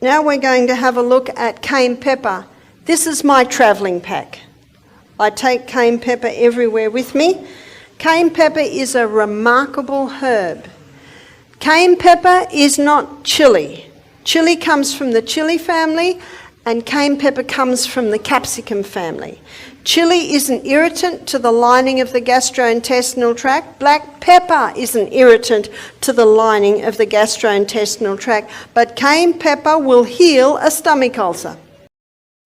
Now we're going to have a look at cayenne pepper. This is my travelling pack. I take cayenne pepper everywhere with me. Cayenne pepper is a remarkable herb. Cayenne pepper is not chili. Chili comes from the chili family and cayenne pepper comes from the capsicum family. Chili is an irritant to the lining of the gastrointestinal tract. Black pepper is an irritant to the lining of the gastrointestinal tract. But cayenne pepper will heal a stomach ulcer.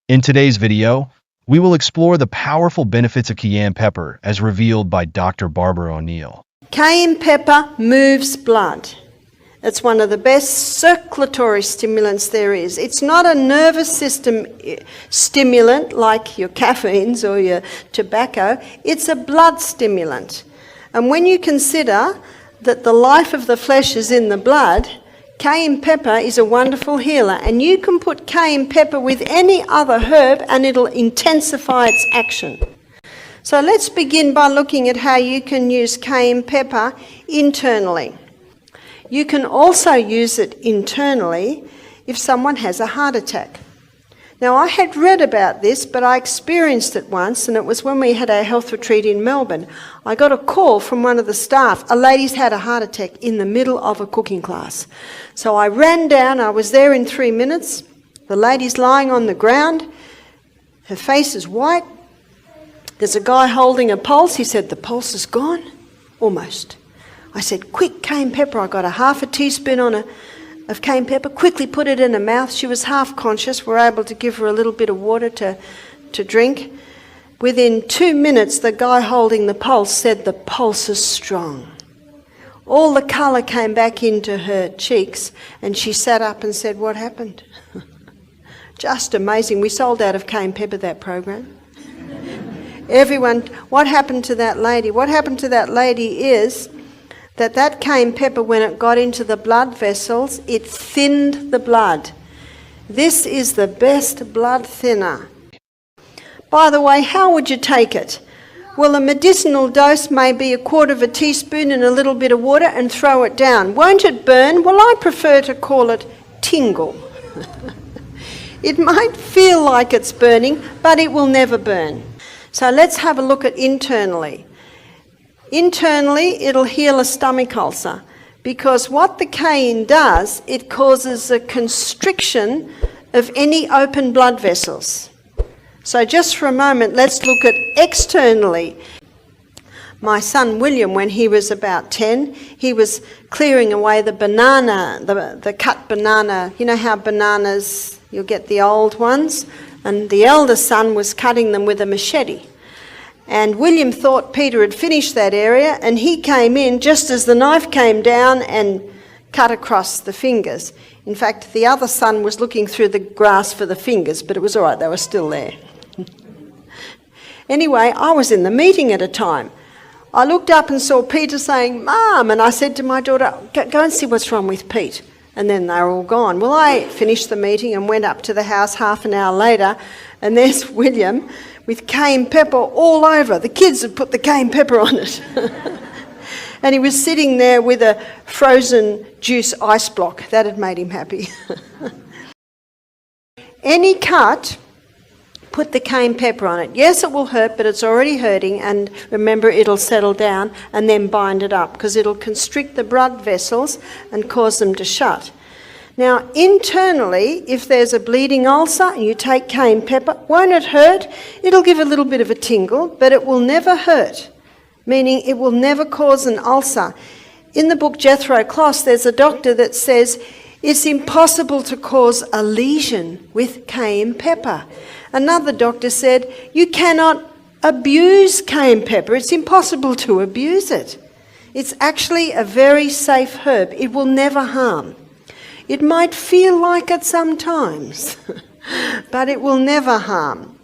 In today's video, we will explore the powerful benefits of cayenne pepper as revealed by Dr. Barbaraoneill. Cayenne pepper moves blood. It's one of the best circulatory stimulants there is. It's not a nervous system stimulant like your caffeines or your tobacco. It's a blood stimulant. And when you consider that the life of the flesh is in the blood, cayenne pepper is a wonderful healer. And you can put cayenne pepper with any other herb and it'll intensify its action. So let's begin by looking at how you can use cayenne pepper internally. You can also use it internally if someone has a heart attack. Now, I had read about this, but I experienced it once, and it was when we had our health retreat in Melbourne. I got a call from one of the staff. A lady's had a heart attack in the middle of a cooking class. So I ran down. I was there in 3 minutes. The lady's lying on the ground. Her face is white. There's a guy holding a pulse. He said, "The pulse is gone." Almost. I said, "Quick, cayenne pepper." I got a half a teaspoon of cayenne pepper, quickly put it in her mouth. She was half conscious. We were able to give her a little bit of water to drink. Within 2 minutes, the guy holding the pulse said, "The pulse is strong." All the colour came back into her cheeks, and she sat up and said, "What happened?" Just amazing. We sold out of cayenne pepper that program. Everyone, what happened to that lady? What happened to that lady is that cayenne pepper, when it got into the blood vessels, it thinned the blood. This is the best blood thinner. By the way, how would you take it? Well, a medicinal dose may be 1/4 teaspoon in a little bit of water and throw it down. Won't it burn? Well, I prefer to call it tingle. It might feel like it's burning, but it will never burn. So let's have a look at internally. Internally, it'll heal a stomach ulcer because what the cayenne does, it causes a constriction of any open blood vessels. So just for a moment, let's look at externally. My son William, when he was about 10, he was clearing away the banana, the cut banana. You know how bananas, you'll get the old ones? And the elder son was cutting them with a machete. And William thought Peter had finished that area, and he came in just as the knife came down and cut across the fingers. In fact, the other son was looking through the grass for the fingers, but it was all right, they were still there. Anyway, I was in the meeting at a time. I looked up and saw Peter saying, "Mum," and I said to my daughter, go and see what's wrong with Pete. And then they were all gone. Well, I finished the meeting and went up to the house half an hour later, and there's William with cayenne pepper all over. The kids had put the cayenne pepper on it. And he was sitting there with a frozen juice ice block. That had made him happy. Any cut, put the cayenne pepper on it. Yes, it will hurt, but it's already hurting, and remember, it'll settle down, and then bind it up because it'll constrict the blood vessels and cause them to shut. Now, internally, if there's a bleeding ulcer and you take cayenne pepper, won't it hurt? It'll give a little bit of a tingle, but it will never hurt, meaning it will never cause an ulcer. In the book Jethro Kloss, there's a doctor that says it's impossible to cause a lesion with cayenne pepper. Another doctor said, you cannot abuse cayenne pepper. It's impossible to abuse it. It's actually a very safe herb. It will never harm. It might feel like it sometimes, but it will never harm.